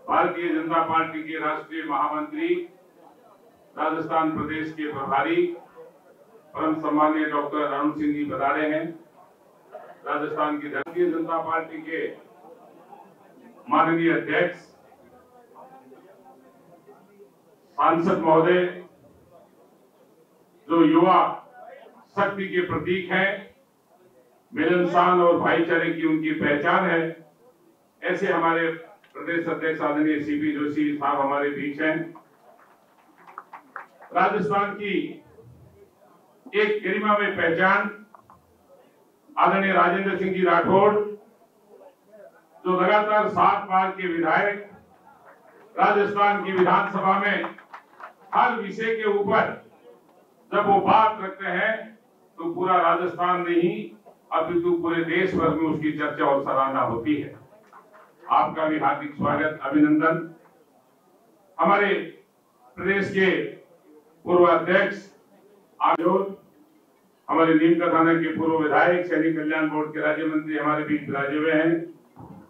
Bharatiya Janata party के राष्ट्रीय महामंत्री, राजस्थान प्रदेश के प्रभारी परम सम्मानीय डॉक्टर अरुण सिंह जी बता रहे हैं। राजस्थान की भारतीय जनता पार्टी के माननीय अध्यक्ष, सांसद महोदय, जो युवा शक्ति के प्रतीक हैं, मिलनसार और भाईचारे की उनकी पहचान है, ऐसे हमारे प्रदेश अध्यक्ष आदरणीय सीपी जोशी साहब हमारे बीच हैं। राजस्थान की एक गरिमा में पहचान आदरणीय राजेंद्र सिंह जी राठौड़, जो लगातार 7 बार के विधायक, राजस्थान की विधानसभा में हर विषय के ऊपर जब वो बात रखते हैं तो पूरा राजस्थान नहीं अपितु पूरे देश भर में उसकी चर्चा और सराहना होती है। आपका भी हार्दिक स्वागत, अभिनंदन। हमारे प्रदेश के पूर्व अध्यक्ष आयोजक, हमारे नीमका थाना के पूर्व विधायक, सैनिक कल्याण बोर्ड के राज्य मंत्री हमारे बीच विराजे हुए हैं,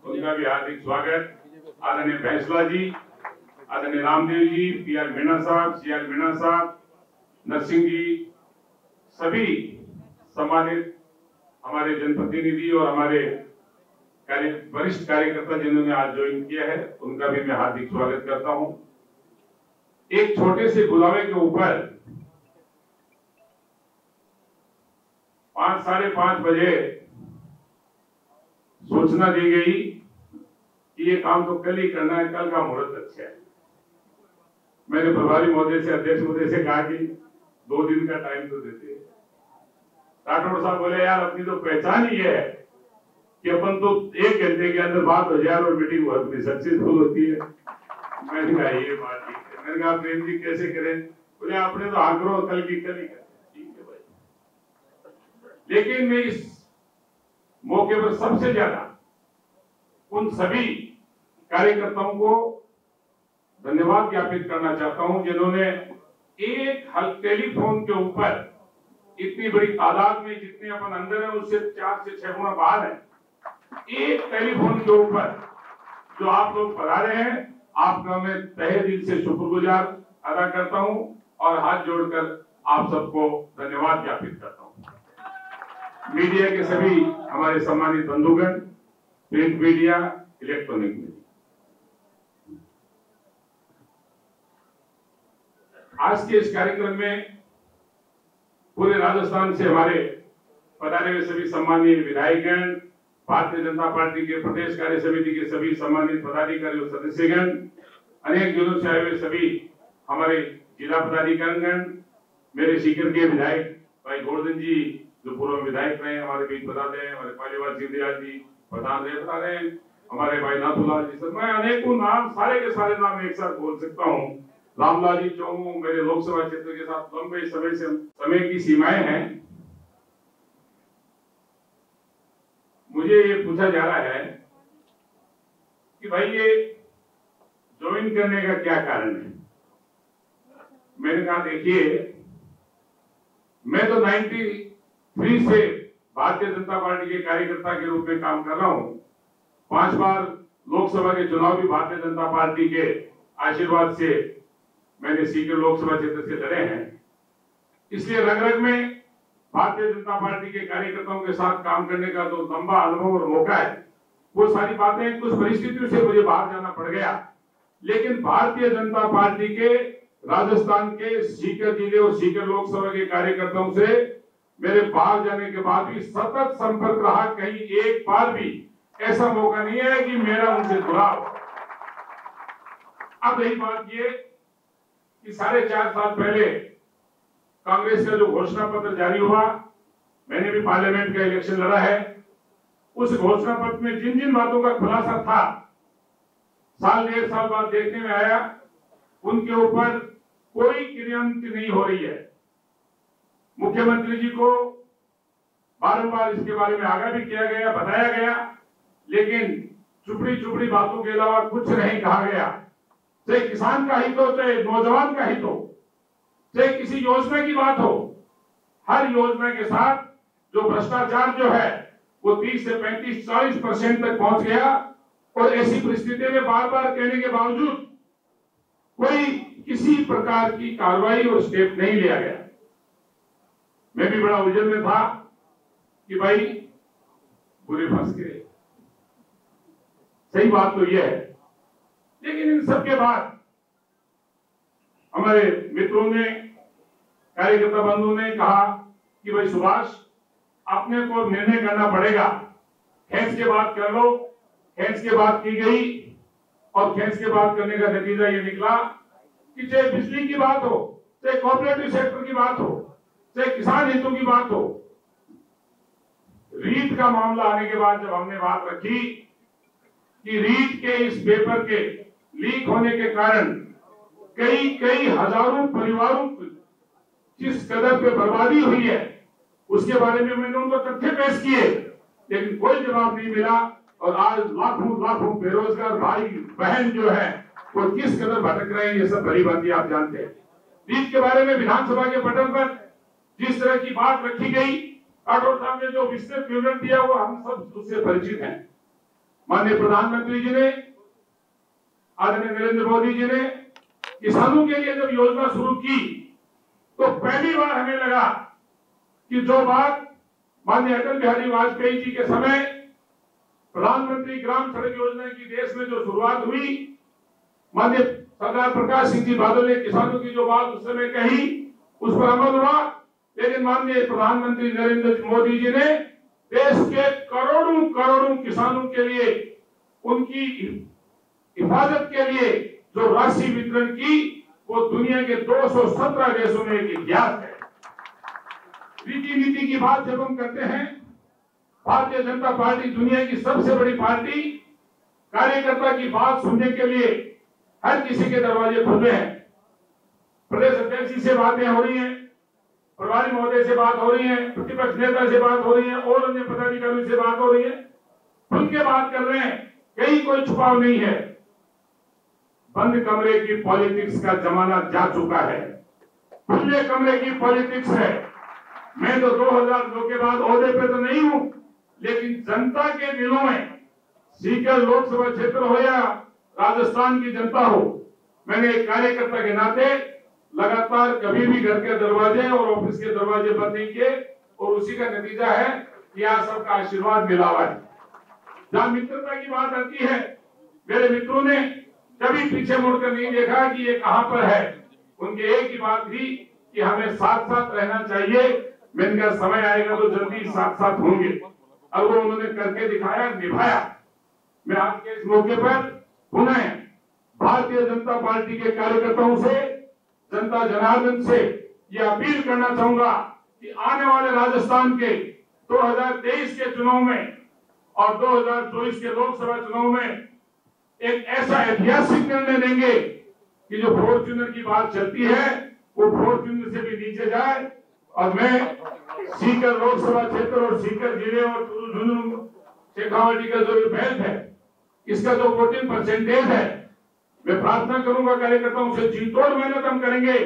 उनका भी हार्दिक स्वागत। आदरणीय फैसला जी, आदरणीय रामदेव जी, पीआर मीणा साहब, सीआर मीणा साहब, नरसिंह जी, सभी सम्मानित हमारे जनप्रतिनिधि और हमारे वरिष्ठ कार्यकर्ता जिन्होंने आज ज्वाइन किया है, उनका भी मैं हार्दिक स्वागत करता हूं। एक छोटे से बुलावे के ऊपर 5, साढ़े 5 बजे सूचना दी गई कि ये काम तो कल ही करना है, कल का मुहूर्त अच्छा है। मैंने प्रभारी महोदय से, अध्यक्ष महोदय से कहा कि 2 दिन का टाइम तो देते। राठौड़ साहब बोले, यार अपनी तो पहचान ही है कि अपन तो 1 घंटे के अंदर बात हो जाए और मीटिंग अपनी सक्सेसफुल होती है। मैंने कहा ये बात ठीक है। मैंने कहा प्रेम जी कैसे करें? बोले आपने तो आग्रह कल की कल ही कर। ठीक है भाई, लेकिन मैं इस मौके पर सबसे ज्यादा उन सभी कार्यकर्ताओं को धन्यवाद ज्ञापित करना चाहता हूं जिन्होंने एक टेलीफोन के ऊपर इतनी बड़ी तादाद में, जितने अपन अंदर है उससे 4 से 6 गुना बाहर है, एक टेलीफोन के ऊपर जो आप लोग बता रहे हैं, आपका मैं तहे दिल से शुक्रगुजार अदा करता हूं और हाथ जोड़कर आप सबको धन्यवाद ज्ञापित करता हूं। मीडिया के सभी हमारे सम्मानित बंधुगण, प्रिंट मीडिया, इलेक्ट्रॉनिक मीडिया, आज के इस कार्यक्रम में पूरे राजस्थान से हमारे पधारे हुए सभी सम्मानीय विधायकगण, भारतीय जनता पार्टी के प्रदेश कार्य समिति के सभी सम्मानित पदाधिकारी और सदस्यगण, अनेक जिलों से आए हुए सभी हमारे जिला पदाधिकारीगण, मेरे सीकर के विधायक भाई गोवर्धन जी जो पूर्व विधायक रहे हमारे बीच बताते हैं, हमारे पालीवाल सिंधिया जी प्रधान रहे बता रहे हैं, हमारे भाई नाथूलाल जी, सब मैं अनेकों नाम, सारे के सारे नाम एक साथ बोल सकता हूँ। रामलाल जी चौमू मेरे लोकसभा क्षेत्र के साथ लंबे समय की सीमाएं हैं। मुझे ये पूछा जा रहा है कि भाई ये ज्वाइन करने का क्या कारण है? मैंने कहा देखिए, मैं तो 93 से भारतीय जनता पार्टी के कार्यकर्ता के रूप में काम कर रहा हूं। 5 बार लोकसभा के चुनाव भी भारतीय जनता पार्टी के आशीर्वाद से मैंने सीकर लोकसभा क्षेत्र से लड़े हैं। इसलिए रग रग में भारतीय जनता पार्टी के कार्यकर्ताओं के साथ काम करने का जो लंबा अनुभव और मौका है, वो सारी बातें कुछ परिस्थितियों से मुझे बाहर जाना पड़ गया, लेकिन भारतीय जनता पार्टी के राजस्थान के सीकर जिले और सीकर लोकसभा के कार्यकर्ताओं से मेरे बाहर जाने के बाद भी सतत संपर्क रहा। कहीं एक बार भी ऐसा मौका नहीं है कि मेरा उनसे जुड़ाव। अब यही बात ये कि 4.5 साल पहले कांग्रेस का जो घोषणा पत्र जारी हुआ, मैंने भी पार्लियामेंट का इलेक्शन लड़ा है, उस घोषणा पत्र में जिन जिन बातों का खुलासा था, 1.5 साल बाद देखने में आया उनके ऊपर कोई क्रियान्वित नहीं हो रही है। मुख्यमंत्री जी को बारंबार इसके बारे में आगाह भी किया गया, बताया गया, लेकिन चुपड़ी बातों के अलावा कुछ नहीं कहा गया। चाहे किसान का हित हो, चाहे नौजवान का हित हो, चाहे किसी योजना की बात हो, हर योजना के साथ जो भ्रष्टाचार जो है वो 30 से 35-40% तक पहुंच गया। और ऐसी परिस्थिति में बार बार कहने के बावजूद कोई किसी प्रकार की कार्रवाई और स्टेप नहीं लिया गया। मैं भी बड़ा उलझन में था कि भाई बुरे फंस गए। सही बात तो यह है, लेकिन इन सब के बाद हमारे मित्रों ने, कार्यकर्ता बंधुओं ने कहा कि भाई सुभाष, अपने को निर्णय करना पड़ेगा, खेच के बात कर लो। खेच के बात की गई और खेच के बात करने का नतीजा ये निकला कि चाहे बिजली की बात हो, चाहे कोऑपरेटिव सेक्टर की बात हो, चाहे किसान हितों की बात हो, रीट का मामला आने के बाद जब हमने बात रखी कि रीट के इस पेपर के लीक होने के कारण कई हजारों परिवारों की जिस कदर पे बर्बादी हुई है, उसके बारे में मैंने उनको तथ्य पेश किए, लेकिन कोई जवाब नहीं मिला। और आज लाखों बेरोजगार भाई बहन जो है वो किस कदर भटक रहे हैं, ये सब भली बात आप जानते हैं। रीट के बारे में विधानसभा के पटल पर जिस तरह की बात रखी गई, राठौर साहब ने जो विस्तृत विवरण दिया वो हम सब उससे परिचित हैं। माननीय प्रधानमंत्री जी ने, आदरणीय नरेंद्र मोदी जी ने किसानों के लिए जब योजना शुरू की तो पहली बार हमें लगा कि जो बात माननीय अटल बिहारी वाजपेयी जी के समय प्रधानमंत्री ग्राम सड़क योजना की देश में जो शुरुआत हुई, माननीय सरदार प्रकाश सिंह जी बादल ने किसानों की जो बात उस समय कही, उस पर अमल हुआ। लेकिन माननीय प्रधानमंत्री नरेंद्र मोदी जी ने देश के करोड़ों किसानों के लिए, उनकी हिफाजत के लिए जो राशि वितरण की, वो दुनिया के 217 देशों में एक इतिहास है। नीति की बात जब हम करते हैं, भारतीय जनता पार्टी दुनिया की सबसे बड़ी पार्टी, कार्यकर्ता की बात सुनने के लिए हर किसी के दरवाजे खुले हैं। प्रदेश अध्यक्ष जी से बातें हो रही हैं, प्रभारी महोदय से बात हो रही है, प्रतिपक्ष नेता से बात हो रही है और अन्य पदाधिकारियों से बात हो रही है, खुल के बात कर रहे हैं, कहीं कोई छुपाव नहीं है। बंद कमरे की पॉलिटिक्स का जमाना जा चुका है, खुले कमरे की पॉलिटिक्स है। मैं तो 2002 के बाद ओहदे पे तो नहीं हूं, लेकिन जनता के दिलों में, सीकर लोकसभा क्षेत्र हो या राजस्थान की जनता हो, मैंने एक कार्यकर्ता के नाते लगातार कभी भी घर के दरवाजे और ऑफिस के दरवाजे बंद नहीं किए, और उसी का नतीजा है कि आज सबका आशीर्वाद मिला हुआ है। जहां मित्रता की बात आती है, मेरे मित्रों ने कभी पीछे मुड़कर नहीं देखा कि ये कहां पर है। उनकी एक ही बात थी कि हमें साथ साथ रहना चाहिए। मैंने कहा समय आएगा तो जल्दी साथ साथ होंगे, और वो उन्होंने करके दिखाया, निभाया। मैं आज के इस मौके पर पुनः भारतीय जनता पार्टी के कार्यकर्ताओं से, जनता जनार्दन से ये अपील करना चाहूंगा कि आने वाले राजस्थान के 2023 के चुनाव में और 2024 के लोकसभा चुनाव में एक ऐसा ऐतिहासिक निर्णय लेंगे कि जो फॉर्च्यूनर की बात चलती है वो फॉर्च्यूनर से भी नीचे जाए। और मैं सीकर लोकसभा क्षेत्र और सीकर जिले और झुंझुनू शेखावाटी का जो बेल्ट है, इसका जो वोटिंग परसेंटेज है, मैं प्रार्थना करूंगा कार्यकर्ताओं से, जी तोड़ मेहनत हम करेंगे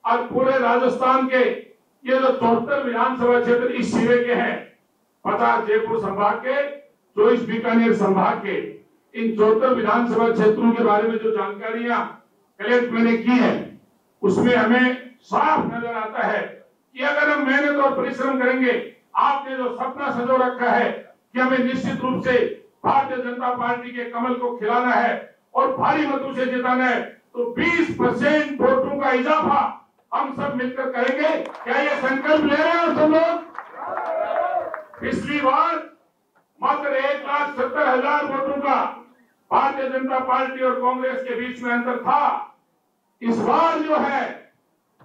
और पूरे राजस्थान के ये जो 74 विधानसभा क्षेत्र इस जिले के हैं, 50 जयपुर संभाग के, 24 बीकानेर संभाग के, इन 74 विधानसभा क्षेत्रों के बारे में जो जानकारियां कलेक्ट मैंने की है, उसमें हमें साफ नजर आता है कि अगर हम मेहनत और परिश्रम करेंगे, आपने जो सपना सजो रखा है कि हमें निश्चित रूप से भारतीय जनता पार्टी के कमल को खिलाना है और भारी मतों से जिताना है, तो 20% वोटों का इजाफा हम सब मिलकर करेंगे। क्या ये संकल्प ले रहे हैं सब लोग? पिछली बार मात्र 1,70,000 वोटों का भारतीय जनता पार्टी और कांग्रेस के बीच में अंतर था। इस बार जो है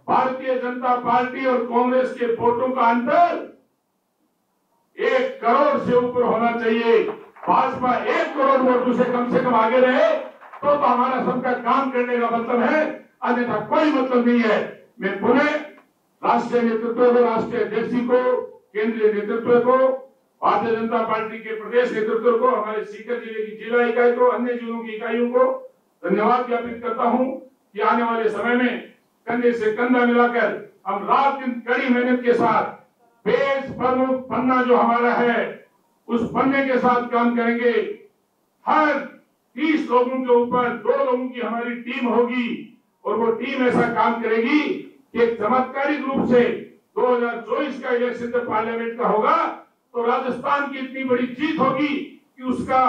भारतीय जनता पार्टी और कांग्रेस के वोटों का अंतर 1 करोड़ से ऊपर होना चाहिए। भाजपा 1 करोड़ वोटों से कम आगे रहे तो हमारा सबका काम करने का मतलब है, अन्यथा कोई मतलब नहीं है। मैं पुनः राष्ट्रीय नेतृत्व को, राष्ट्रीय अध्यक्ष को, केंद्रीय नेतृत्व को, भारतीय जनता पार्टी के प्रदेश नेतृत्व को, हमारे सीकर जिले की जिला इकाई को, अन्य जिलों की इकाइयों को धन्यवाद ज्ञापित करता हूं कि आने वाले समय में कंधे से कंधा मिलाकर हम रात दिन कड़ी मेहनत के साथ पेज प्रमुख पन्ना जो हमारा है, उस पन्ने के साथ काम करेंगे। हर 30 लोगों के ऊपर 2 लोगों की हमारी टीम होगी और वो टीम ऐसा काम करेगी कि एक चमत्कारिक रूप से 2024 का इलेक्शन जब पार्लियामेंट का होगा तो राजस्थान की इतनी बड़ी जीत होगी कि उसका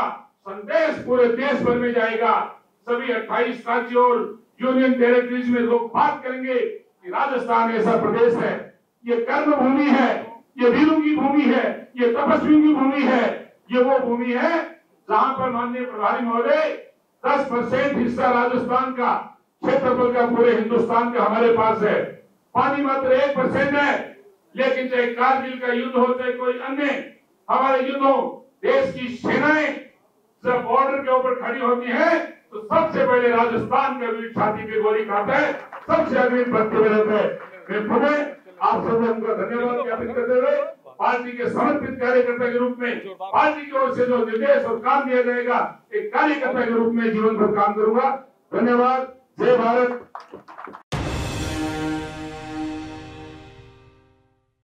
संदेश पूरे देश भर में जाएगा। सभी 28 राज्यों और यूनियन टेरिटरीज में लोग बात करेंगे कि राजस्थान ऐसा प्रदेश है, ये कर्म भूमि है, ये वीरों की भूमि है, ये तपस्वियों की भूमि है, ये वो भूमि है जहां पर माननीय प्रभारी महोदय 10% हिस्सा राजस्थान का क्षेत्रफल का पूरे हिंदुस्तान का हमारे पास है। पानी मात्र 1% है, लेकिन चाहे कारगिल का युद्ध हो चाहे कोई अन्य हमारे युद्ध हो, देश की सेनाएं जब बॉर्डर के ऊपर खड़ी होती है तो सबसे पहले राजस्थान का वीर छाती पे गोली खाता है, सबसे अग्रिम पंक्ति में रहता है। मैं पुनः आप सभी उनका धन्यवाद ज्ञापित करते हुए पार्टी के समर्पित कार्यकर्ता के रूप में पार्टी की ओर से जो निर्देश और काम दिया जाएगा एक कार्यकर्ता के रूप में जीवन भर काम करूंगा। धन्यवाद। जय भारत।